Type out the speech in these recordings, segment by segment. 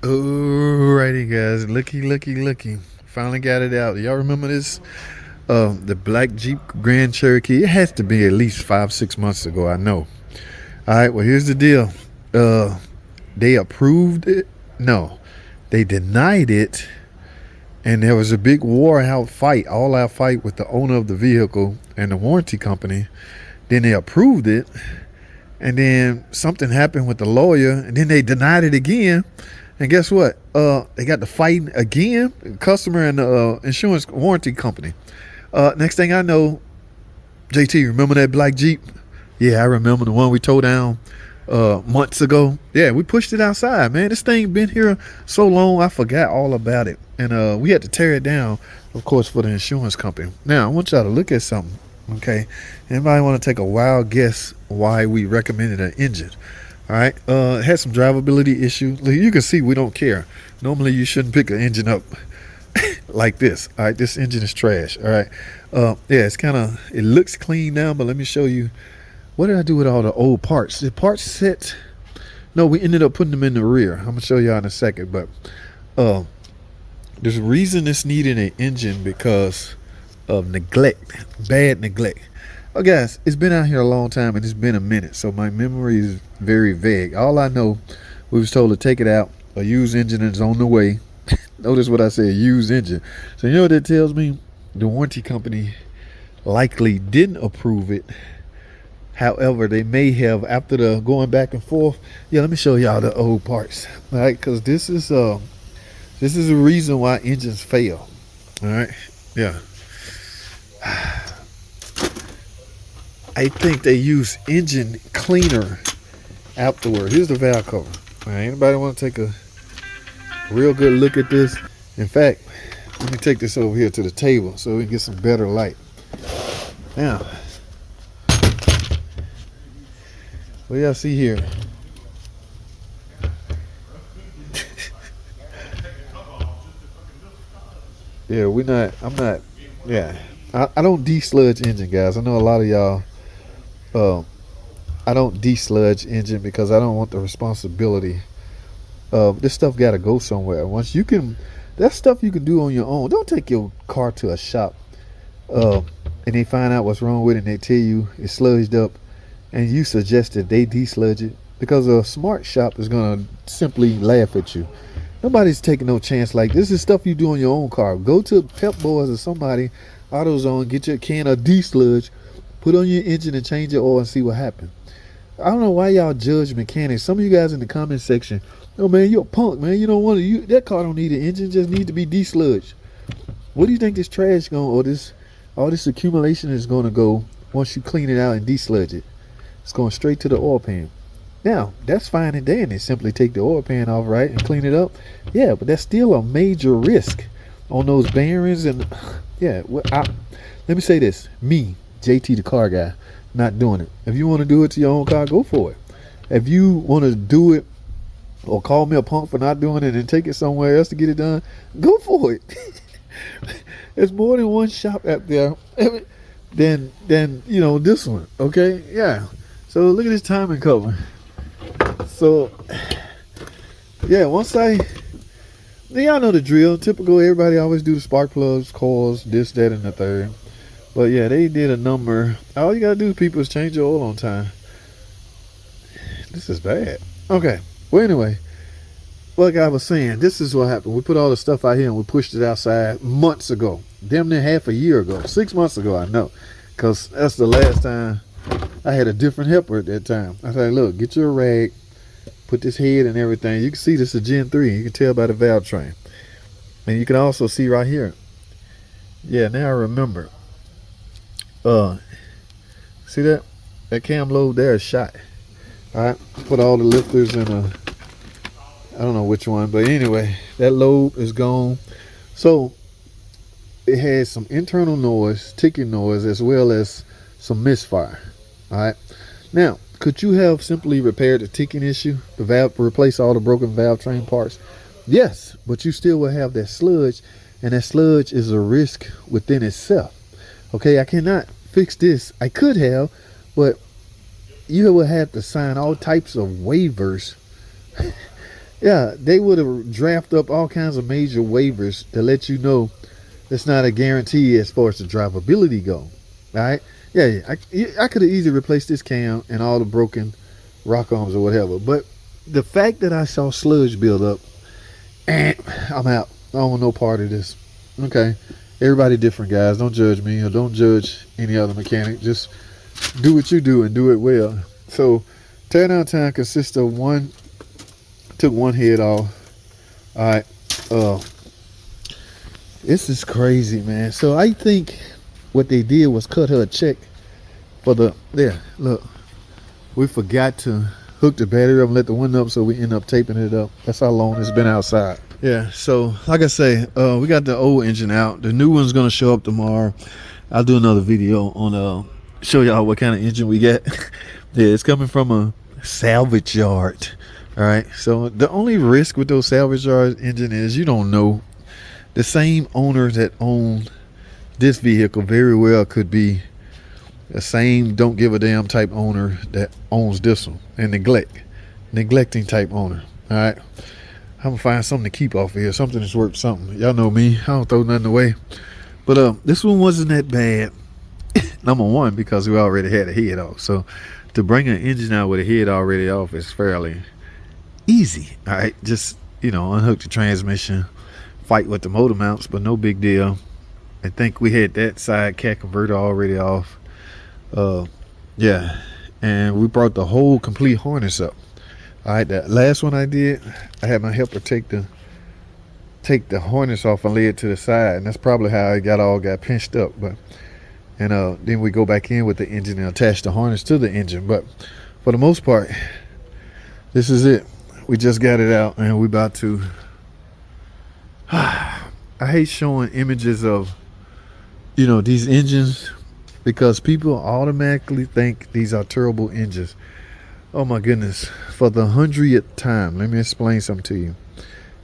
Alrighty, guys. Looky. Finally got it out. Y'all remember this? The black Jeep Grand Cherokee. It has to be at least 5, 6 months ago. I know. All right. Well, here's the deal. Uh, they approved it. No, they denied it, and there was a big all-out fight with the owner of the vehicle and the warranty company. Then they approved it, and then something happened with the lawyer, and then they denied it again. And guess what? They got to fighting again, customer and the insurance warranty company. Next thing I know, JT, remember that black Jeep? Yeah, I remember the one we towed down months ago. Yeah, we pushed it outside, man. This thing been here so long, I forgot all about it. And we had to tear it down, of course, for the insurance company. Now, I want y'all to look at something, okay? Anybody want to take a wild guess why we recommended an engine? All right, it had some drivability issues. You can see we don't care. Normally, you shouldn't pick an engine up like this. All right, this engine is trash. All right, yeah, it looks clean now, but let me show you. What did I do with all the old parts? The parts set. No, we ended up putting them in the rear. I'm gonna show y'all in a second, but there's a reason it's needing an engine because of bad neglect. Oh, guys, it's been out here a long time and it's been a minute, so my memory is very vague. All I know, we was told to take it out. A used engine is on the way. Notice what I said, used engine. So you know what that tells me? The warranty company likely didn't approve it. However, they may have after the going back and forth. Yeah, let me show y'all the old parts. All right, because this is a reason why engines fail. All right, yeah. I think they use engine cleaner afterward. Here's the valve cover. All right, anybody want to take a real good look at this? In fact, let me take this over here to the table so we can get some better light. Now, what y'all see here? Yeah, I don't de-sludge engine, guys. I know a lot of y'all. I don't de-sludge engine because I don't want the responsibility. This stuff got to go somewhere. That's stuff you can do on your own. Don't take your car to a shop, and they find out what's wrong with it, and they tell you it's sludged up, and you suggested they de-sludge it because a smart shop is gonna simply laugh at you. Nobody's taking no chance like this. Is stuff you do on your own car. Go to Pep Boys or somebody, AutoZone, get your can of de-sludge, put on your engine and change your oil and see what happens. I don't know why y'all judge mechanics. Some of you guys in the comment section, oh man, you're a punk, man. You don't want to. That car don't need an engine. Just need to be de-sludged. What do you think this trash all this accumulation is going to go once you clean it out and de-sludge it? It's going straight to the oil pan. Now, that's fine and dandy. Simply take the oil pan off, right, and clean it up. Yeah, but that's still a major risk on those bearings. And yeah, let me say this. Me, JT the car guy, not doing it. If you want to do it to your own car, go for it. If you want to do it or call me a punk for not doing it and take it somewhere else to get it done, go for it. There's more than one shop out there than this one, okay? Yeah. So look at this timing cover. So yeah, y'all know the drill. Typical, everybody always do the spark plugs, coils, this, that, and the third. But yeah, they did a number. All you gotta do, people, is change your oil on time. This is bad. Okay. Well, anyway, like I was saying, this is what happened. We put all the stuff out here and we pushed it outside months ago. Damn near half a year ago. 6 months ago, I know. Because that's the last time I had a different helper at that time. I said, look, get your rag, put this head and everything. You can see this is Gen 3. You can tell by the valve train. And you can also see right here. Yeah, now I remember. See that? That cam lobe there is shot. Alright, put all the lifters in I don't know which one, but anyway, that lobe is gone. So it has some internal noise, ticking noise, as well as some misfire. Alright. Now, could you have simply repaired the ticking issue, the valve, replace all the broken valve train parts? Yes, but you still will have that sludge, and that sludge is a risk within itself. Okay, I cannot fix this. I could have, but you will have to sign all types of waivers Yeah, they would have drafted up all kinds of major waivers to let you know it's not a guarantee as far as the drivability go. All right? Yeah, I could have easily replaced this cam and all the broken rock arms or whatever. But the fact that I saw sludge build up, and I'm out. I don't want no part of this. Okay? Everybody different, guys. Don't judge me or don't judge any other mechanic. Just do what you do and do it well. So, teardown time consists of took one head off. All right. This is crazy, man. So I think what they did was cut her a check for look, we forgot to hook the battery up and let the window up, so we end up taping it up. That's how long it's been outside. Yeah, so like I say, we got the old engine out. The new one's gonna show up tomorrow. I'll do another video on show y'all what kind of engine we got. Yeah, it's coming from a salvage yard. All right, so the only risk with those salvage yard engine is you don't know. The same owner that owned this vehicle very well could be the same don't give a damn type owner that owns this one, and neglecting type owner. All right, I'm gonna find something to keep off of here, something that's worth something. Y'all know me, I don't throw nothing away. But this one wasn't that bad. Number one, because we already had a head off. So to bring an engine out with a head already off is fairly easy. All right, just unhook the transmission, fight with the motor mounts, but no big deal. I think we had that side cat converter already off. Yeah, and we brought the whole complete harness up. All right, that last one I did, I had my helper take the harness off and lay it to the side, and that's probably how it got pinched up. But then we go back in with the engine and attach the harness to the engine. But for the most part, this is it. We just got it out, and we about to I hate showing images of these engines, because people automatically think these are terrible engines. Oh my goodness, for the 100th time, let me explain something to you.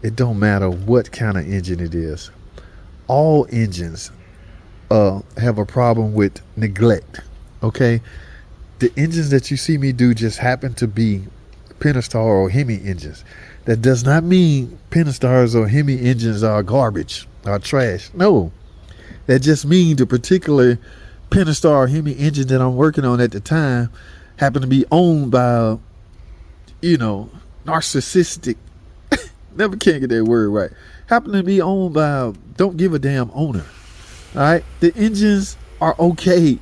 It don't matter what kind of engine it is. All engines have a problem with neglect. Okay, the engines that you see me do just happen to be Pentastar or Hemi engines. That does not mean Pentastars or Hemi engines are garbage or trash. No, that just means the particular Pentastar or Hemi engine that I'm working on at the time happened to be owned by narcissistic never can't get that word right, happen to be owned by don't give a damn owner. All right, the engines are okay.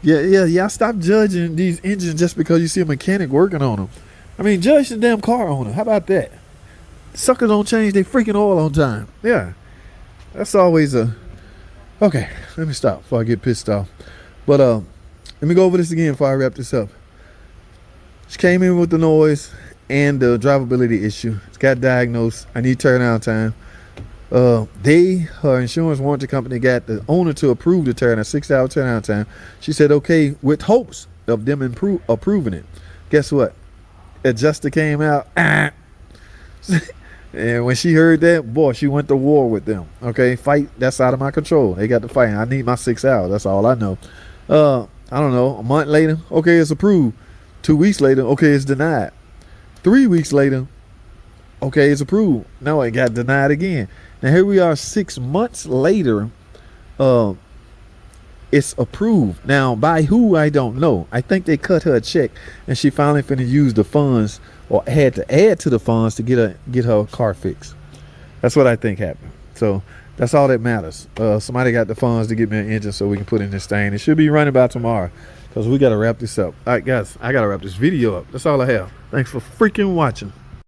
Yeah, stop judging these engines just because you see a mechanic working on them. I mean, judge the damn car owner. How about that? Suckers don't change their freaking oil on time. Yeah, that's always okay. Let me stop before I get pissed off. But let me go over this again before I wrap this up. She came in with the noise and the drivability issue. It's got diagnosed. I need turnaround time. Her insurance warranty company got the owner to approve the turnaround, 6-hour turnaround time. She said okay, with hopes of them approving it. Guess what? Adjuster came out. And when she heard that, boy, she went to war with them. Okay, fight, that's out of my control. They got to fight. I need my 6 hours. That's all I know. I don't know, a month later, okay, it's approved. 2 weeks later, okay, it's denied. 3 weeks later, okay, it's approved. No, it got denied again. Now here we are 6 months later. It's approved. Now by who, I don't know. I think they cut her a check and she finally finna use the funds, or had to add to the funds to get her car fixed. That's what I think happened. So that's all that matters. Somebody got the funds to get me an engine so we can put in this thing. It should be running by tomorrow, because we got to wrap this up. All right, guys, I got to wrap this video up. That's all I have. Thanks for freaking watching.